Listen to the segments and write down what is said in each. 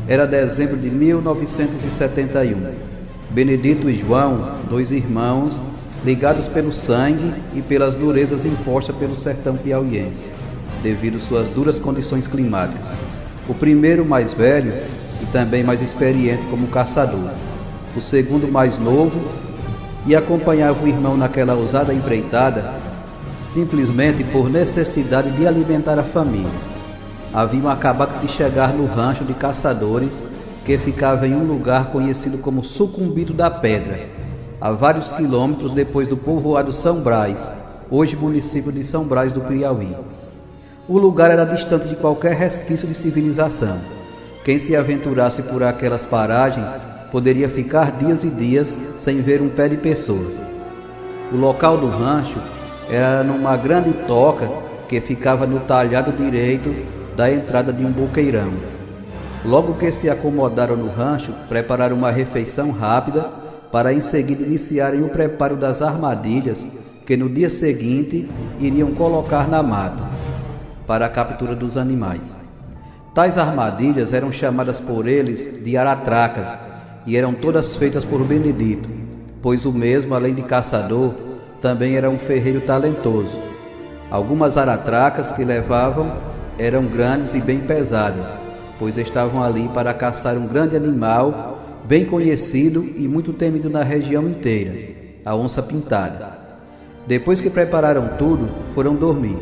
Era dezembro de 1971. Benedito e João, dois irmãos, ligados pelo sangue e pelas durezas impostas pelo sertão piauiense, devido às suas duras condições climáticas. O primeiro, mais velho e também mais experiente como caçador. O segundo, mais novo, e acompanhava o irmão naquela ousada empreitada, simplesmente por necessidade de alimentar a família. Haviam acabado de chegar no rancho de caçadores, que ficava em um lugar conhecido como Sucumbido da Pedra, a vários quilômetros depois do povoado São Brás, hoje município de São Brás do Piauí. O lugar era distante de qualquer resquício de civilização. Quem se aventurasse por aquelas paragens poderia ficar dias e dias sem ver um pé de pessoa. O local do rancho era numa grande toca que ficava no talhado direito da entrada de um boqueirão. Logo que se acomodaram no rancho, prepararam uma refeição rápida para em seguida iniciarem o preparo das armadilhas que no dia seguinte iriam colocar na mata para a captura dos animais. Tais armadilhas eram chamadas por eles de aratracas e eram todas feitas por Benedito, pois o mesmo, além de caçador, também era um ferreiro talentoso. Algumas aratracas que levavam eram grandes e bem pesadas, pois estavam ali para caçar um grande animal bem conhecido e muito temido na região inteira, a onça pintada. Depois que prepararam tudo, foram dormir.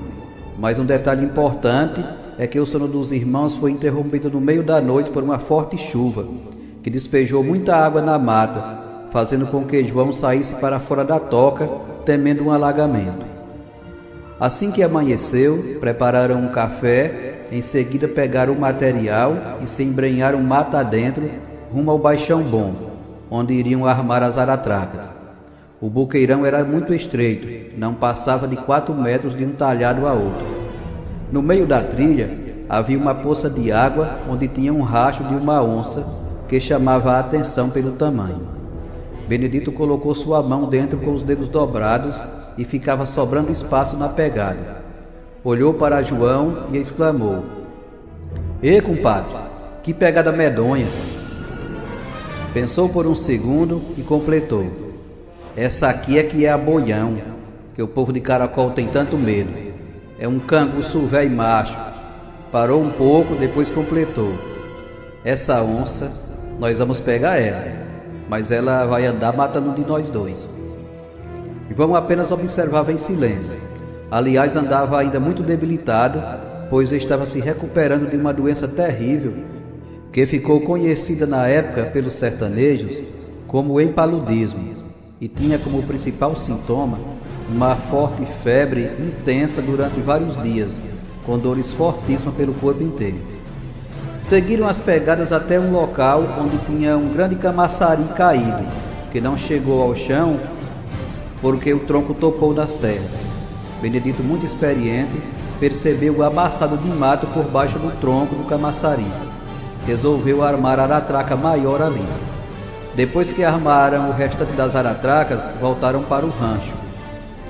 Mas um detalhe importante é que o sono dos irmãos foi interrompido no meio da noite por uma forte chuva, que despejou muita água na mata, fazendo com que João saísse para fora da toca, temendo um alagamento. Assim que amanheceu, prepararam um café, em seguida pegaram o material e se embrenharam mata adentro, rumo ao Baixão Bom, onde iriam armar as aratracas. O boqueirão era muito estreito, não passava de 4 metros de um talhado a outro. No meio da trilha havia uma poça de água onde tinha um racho de uma onça que chamava a atenção pelo tamanho. Benedito colocou sua mão dentro com os dedos dobrados e ficava sobrando espaço na pegada. Olhou para João e exclamou: "Ê, compadre, que pegada medonha!" Pensou por um segundo e completou: "Essa aqui é que é a boião, que o povo de Caracol tem tanto medo. É um canguçu velho macho." Parou um pouco, depois completou: "Essa onça, nós vamos pegar ela, mas ela vai andar matando um de nós dois." João apenas observava em silêncio. Aliás, andava ainda muito debilitado, pois estava se recuperando de uma doença terrível que ficou conhecida na época pelos sertanejos como o empaludismo, e tinha como principal sintoma uma forte febre intensa durante vários dias, com dores fortíssimas pelo corpo inteiro. Seguiram as pegadas até um local onde tinha um grande camaçari caído, que não chegou ao chão porque o tronco topou da serra. Benedito, muito experiente, percebeu o amassado de mato por baixo do tronco do camaçari. Resolveu armar a aratraca maior ali. Depois que armaram o restante das aratracas, voltaram para o rancho.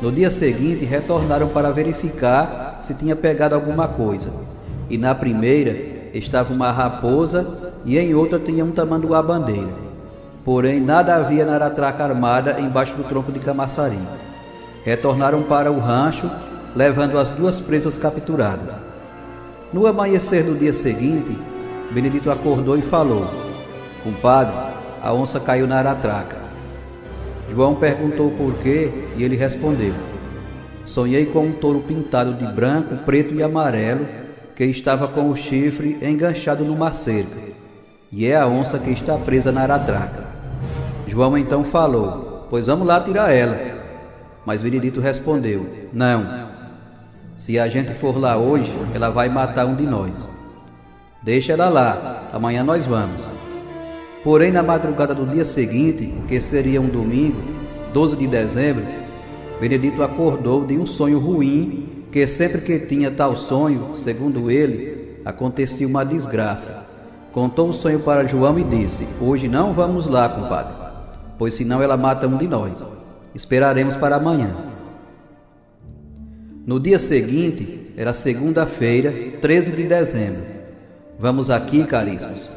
No dia seguinte, retornaram para verificar se tinha pegado alguma coisa. E na primeira estava uma raposa e em outra tinha um tamanduá-bandeira. Porém, nada havia na aratraca armada embaixo do tronco de camaçari. Retornaram para o rancho, levando as 2 presas capturadas. No amanhecer do dia seguinte, Benedito acordou e falou: "Compadre, a onça caiu na aratraca." João perguntou por quê e ele respondeu: "Sonhei com um touro pintado de branco, preto e amarelo, que estava com o chifre enganchado numa cerca, e é a onça que está presa na aratraca." João então falou: "Pois vamos lá tirar ela." Mas Benedito respondeu: "Não. Se a gente for lá hoje, ela vai matar um de nós. Deixa ela lá, amanhã nós vamos." Porém, na madrugada do dia seguinte, que seria um domingo, 12 de dezembro, Benedito acordou de um sonho ruim, que sempre que tinha tal sonho, segundo ele, acontecia uma desgraça. Contou o sonho para João e disse: "Hoje não vamos lá, compadre, pois senão ela mata um de nós. Esperaremos para amanhã." No dia seguinte, era segunda-feira, 13 de dezembro. Vamos aqui, caríssimos.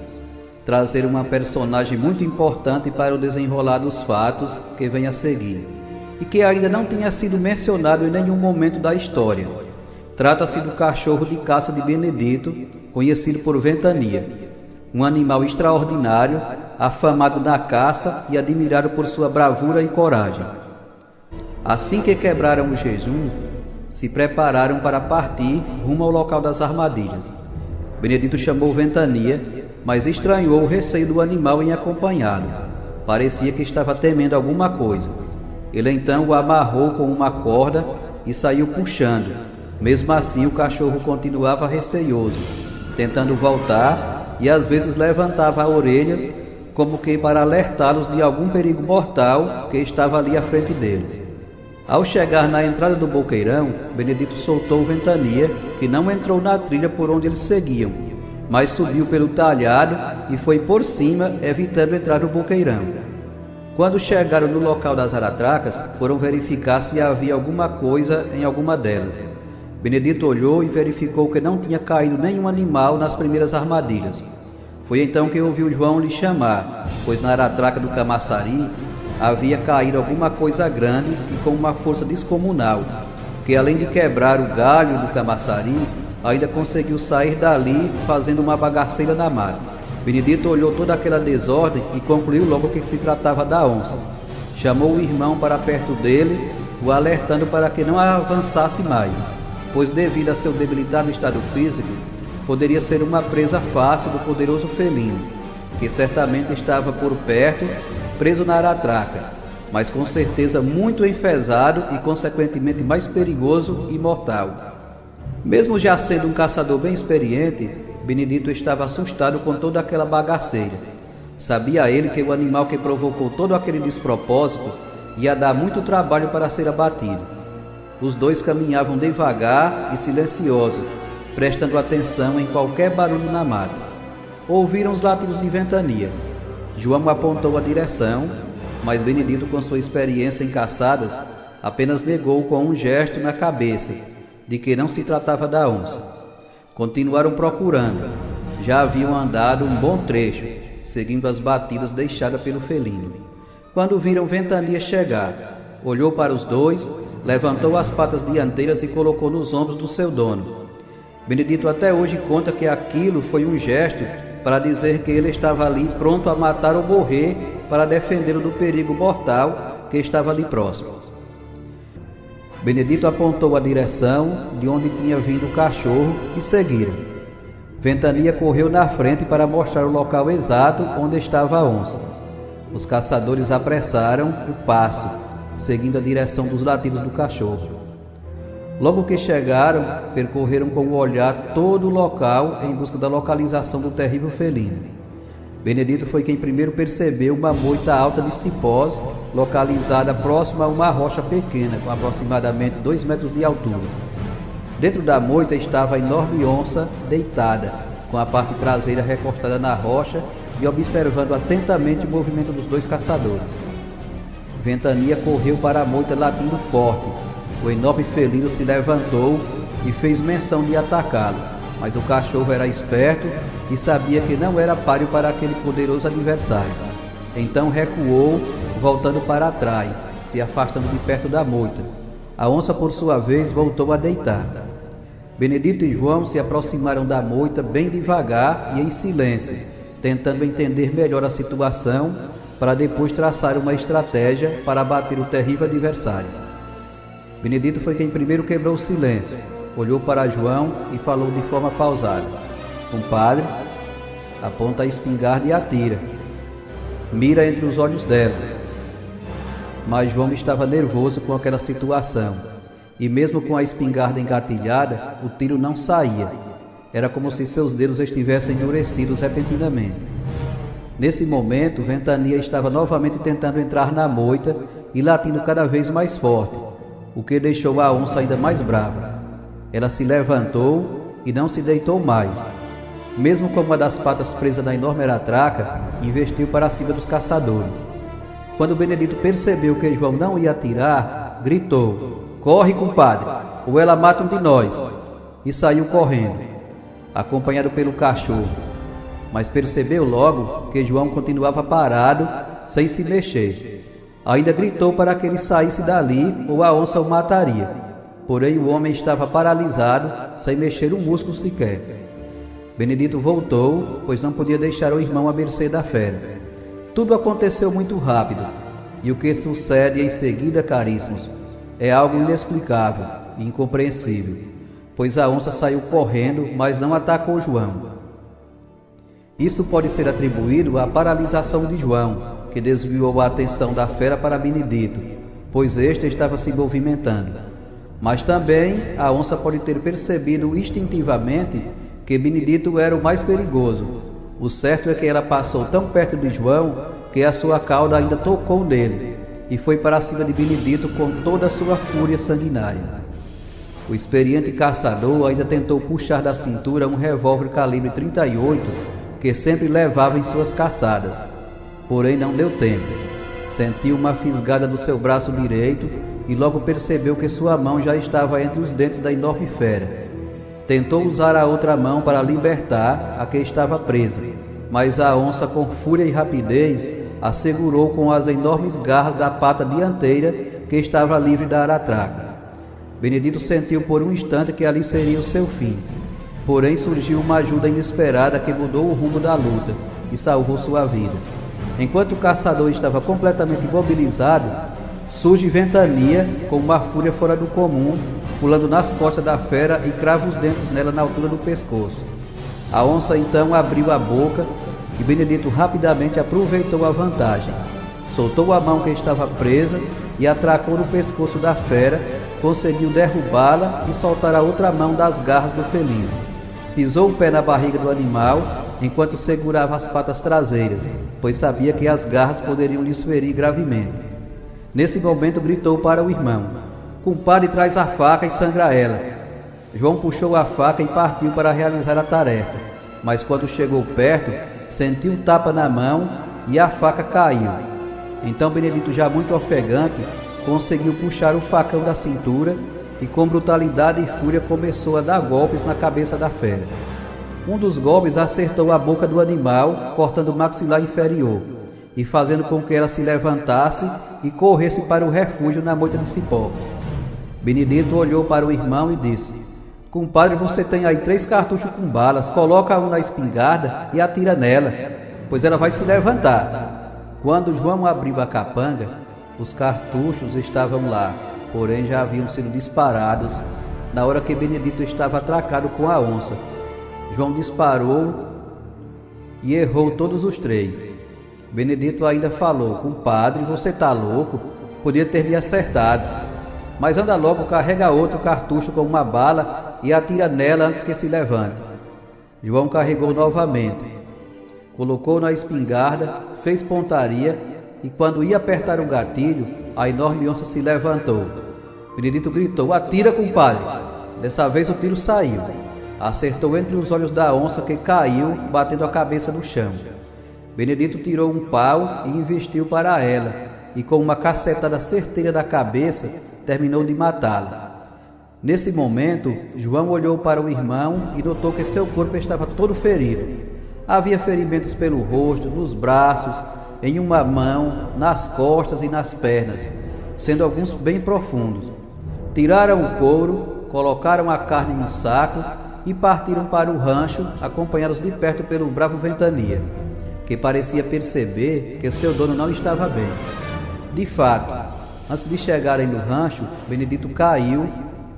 trazer uma personagem muito importante para o desenrolar dos fatos que vem a seguir, e que ainda não tinha sido mencionado em nenhum momento da história. Trata-se do cachorro de caça de Benedito, conhecido por Ventania, um animal extraordinário, afamado na caça e admirado por sua bravura e coragem. Assim que quebraram o jejum, se prepararam para partir rumo ao local das armadilhas. Benedito chamou Ventania, mas estranhou o receio do animal em acompanhá-lo. Parecia que estava temendo alguma coisa. Ele então o amarrou com uma corda e saiu puxando. Mesmo assim, o cachorro continuava receioso, tentando voltar e às vezes levantava a orelha como que para alertá-los de algum perigo mortal que estava ali à frente deles. Ao chegar na entrada do boqueirão, Benedito soltou Ventania, que não entrou na trilha por onde eles seguiam, mas subiu pelo talhado e foi por cima, evitando entrar no boqueirão. Quando chegaram no local das aratracas, foram verificar se havia alguma coisa em alguma delas. Benedito olhou e verificou que não tinha caído nenhum animal nas primeiras armadilhas. Foi então que ouviu João lhe chamar, pois na aratraca do Camaçari havia caído alguma coisa grande e com uma força descomunal, que além de quebrar o galho do Camaçari, ainda conseguiu sair dali fazendo uma bagaceira na mata. Benedito olhou toda aquela desordem e concluiu logo que se tratava da onça. Chamou o irmão para perto dele, o alertando para que não avançasse mais, pois devido a seu debilitado estado físico, poderia ser uma presa fácil do poderoso felino, que certamente estava por perto, preso na aratraca, mas com certeza muito enfesado e consequentemente mais perigoso e mortal. Mesmo já sendo um caçador bem experiente, Benedito estava assustado com toda aquela bagaceira. Sabia ele que o animal que provocou todo aquele despropósito ia dar muito trabalho para ser abatido. Os dois caminhavam devagar e silenciosos, prestando atenção em qualquer barulho na mata. Ouviram os latidos de Ventania. João apontou a direção, mas Benedito, com sua experiência em caçadas, apenas negou com um gesto na cabeça de que não se tratava da onça. Continuaram procurando. Já haviam andado um bom trecho, seguindo as batidas deixadas pelo felino, quando viram Ventania chegar. Olhou para os dois, levantou as patas dianteiras e colocou nos ombros do seu dono. Benedito até hoje conta que aquilo foi um gesto para dizer que ele estava ali pronto a matar ou morrer para defendê-lo do perigo mortal que estava ali próximo. Benedito apontou a direção de onde tinha vindo o cachorro e seguiram. Ventania correu na frente para mostrar o local exato onde estava a onça. Os caçadores apressaram o passo, seguindo a direção dos latidos do cachorro. Logo que chegaram, percorreram com o olhar todo o local em busca da localização do terrível felino. Benedito foi quem primeiro percebeu uma moita alta de cipós, localizada próxima a uma rocha pequena, com aproximadamente 2 metros de altura. Dentro da moita estava a enorme onça deitada, com a parte traseira recostada na rocha e observando atentamente o movimento dos dois caçadores. Ventania correu para a moita latindo forte. O enorme felino se levantou e fez menção de atacá-lo, mas o cachorro era esperto e sabia que não era páreo para aquele poderoso adversário. Então recuou, voltando para trás, se afastando de perto da moita. A onça, por sua vez, voltou a deitar. Benedito e João se aproximaram da moita bem devagar e em silêncio, tentando entender melhor a situação para depois traçar uma estratégia para abater o terrível adversário. Benedito foi quem primeiro quebrou o silêncio, olhou para João e falou de forma pausada: "Compadre, aponta a espingarda e atira. Mira entre os olhos dela." Mas João estava nervoso com aquela situação, e mesmo com a espingarda engatilhada, o tiro não saía. Era como se seus dedos estivessem endurecidos repentinamente. Nesse momento, Ventania estava novamente tentando entrar na moita e latindo cada vez mais forte, o que deixou a onça ainda mais brava. Ela se levantou e não se deitou mais. Mesmo com uma das patas presa na enorme aratraca, investiu para cima dos caçadores. Quando Benedito percebeu que João não ia atirar, gritou: "Corre, compadre, ou ela mata um de nós!" E saiu correndo, acompanhado pelo cachorro. mas percebeu logo que João continuava parado, sem se mexer. Ainda gritou para que ele saísse dali ou a onça o mataria. Porém o homem estava paralisado, sem mexer um músculo sequer. Benedito voltou, pois não podia deixar o irmão à mercê da fera. Tudo aconteceu muito rápido, e o que sucede em seguida, caríssimos, é algo inexplicável e incompreensível, pois a onça saiu correndo, mas não atacou João. Isso pode ser atribuído à paralisação de João, que desviou a atenção da fera para Benedito, pois este estava se movimentando. Mas também a onça pode ter percebido instintivamente que Benedito era o mais perigoso. O certo é que ela passou tão perto de João que a sua cauda ainda tocou nele e foi para cima de Benedito com toda a sua fúria sanguinária. O experiente caçador ainda tentou puxar da cintura um revólver calibre 38 que sempre levava em suas caçadas. Porém não deu tempo. Sentiu uma fisgada do seu braço direito e logo percebeu que sua mão já estava entre os dentes da enorme fera. Tentou usar a outra mão para libertar a que estava presa, mas a onça, com fúria e rapidez, a segurou com as enormes garras da pata dianteira que estava livre da aratraca. Benedito sentiu por um instante que ali seria o seu fim. Porém surgiu uma ajuda inesperada que mudou o rumo da luta e salvou sua vida. Enquanto o caçador estava completamente imobilizado, surge Ventania com uma fúria fora do comum, pulando nas costas da fera e crava os dentes nela na altura do pescoço. A onça então abriu a boca e Benedito rapidamente aproveitou a vantagem. Soltou a mão que estava presa e atracou no pescoço da fera, conseguiu derrubá-la e soltar a outra mão das garras do felino. Pisou o pé na barriga do animal enquanto segurava as patas traseiras, pois sabia que as garras poderiam lhes ferir gravemente. Nesse momento gritou para o irmão: "Compadre, traz a faca e sangra ela." João puxou a faca e partiu para realizar a tarefa, mas quando chegou perto, sentiu um tapa na mão e a faca caiu. Então Benedito, já muito ofegante, conseguiu puxar o facão da cintura e com brutalidade e fúria começou a dar golpes na cabeça da fera. Um dos golpes acertou a boca do animal, cortando o maxilar inferior e fazendo com que ela se levantasse e corresse para o refúgio na moita de cipó. Benedito olhou para o irmão e disse: "Compadre, você tem aí 3 cartuchos com balas, coloca um na espingarda e atira nela, pois ela vai se levantar." Quando João abriu a capanga, os cartuchos estavam lá, porém já haviam sido disparados na hora que Benedito estava atracado com a onça. João disparou e errou todos os 3. Benedito ainda falou: "Compadre, você tá louco? Podia ter me acertado. Mas anda logo, carrega outro cartucho com uma bala e atira nela antes que se levante." João carregou novamente, colocou na espingarda, fez pontaria e quando ia apertar o gatilho, a enorme onça se levantou. Benedito gritou: "Atira, compadre!" Dessa vez o tiro saiu. Acertou entre os olhos da onça, que caiu, batendo a cabeça no chão. Benedito tirou um pau e investiu para ela, e com uma cacetada certeira da cabeça, terminou de matá-la. Nesse momento, João olhou para o irmão e notou que seu corpo estava todo ferido. Havia ferimentos pelo rosto, nos braços, em uma mão, nas costas e nas pernas, sendo alguns bem profundos. Tiraram o couro, colocaram a carne em um saco e partiram para o rancho, acompanhados de perto pelo bravo Ventania, que parecia perceber que seu dono não estava bem. De fato, antes de chegarem no rancho, Benedito caiu,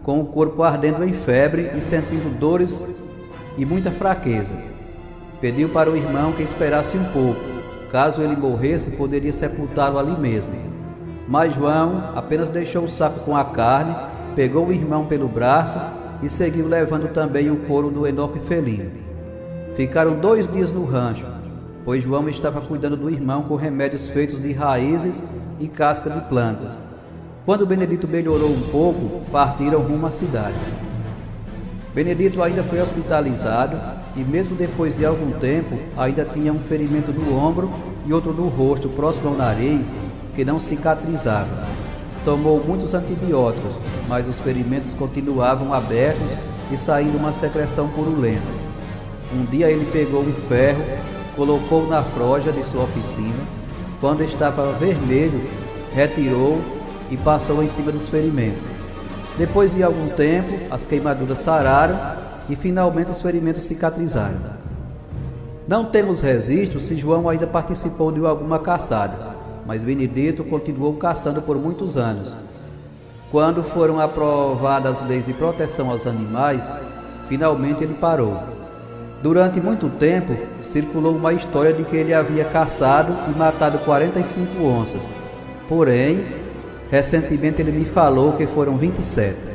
com o corpo ardendo em febre e sentindo dores e muita fraqueza. Pediu para o irmão que esperasse um pouco. Caso ele morresse, poderia sepultá-lo ali mesmo. Mas João apenas deixou o saco com a carne, pegou o irmão pelo braço e seguiu levando também o couro do enorme felino. Ficaram 2 dias no rancho, pois João estava cuidando do irmão com remédios feitos de raízes e casca de plantas. Quando Benedito melhorou um pouco, partiram rumo à cidade. Benedito ainda foi hospitalizado e mesmo depois de algum tempo ainda tinha um ferimento no ombro e outro no rosto, próximo ao nariz, que não cicatrizava. Tomou muitos antibióticos, mas os ferimentos continuavam abertos e saindo uma secreção purulenta. Um dia ele pegou um ferro, colocou na froja de sua oficina. Quando estava vermelho, retirou e passou em cima dos ferimentos. Depois de algum tempo, as queimaduras sararam e finalmente os ferimentos cicatrizaram. Não temos registro se João ainda participou de alguma caçada, mas Benedito continuou caçando por muitos anos. Quando foram aprovadas as leis de proteção aos animais, finalmente ele parou. Durante muito tempo, circulou uma história de que ele havia caçado e matado 45 onças. Porém, recentemente ele me falou que foram 27.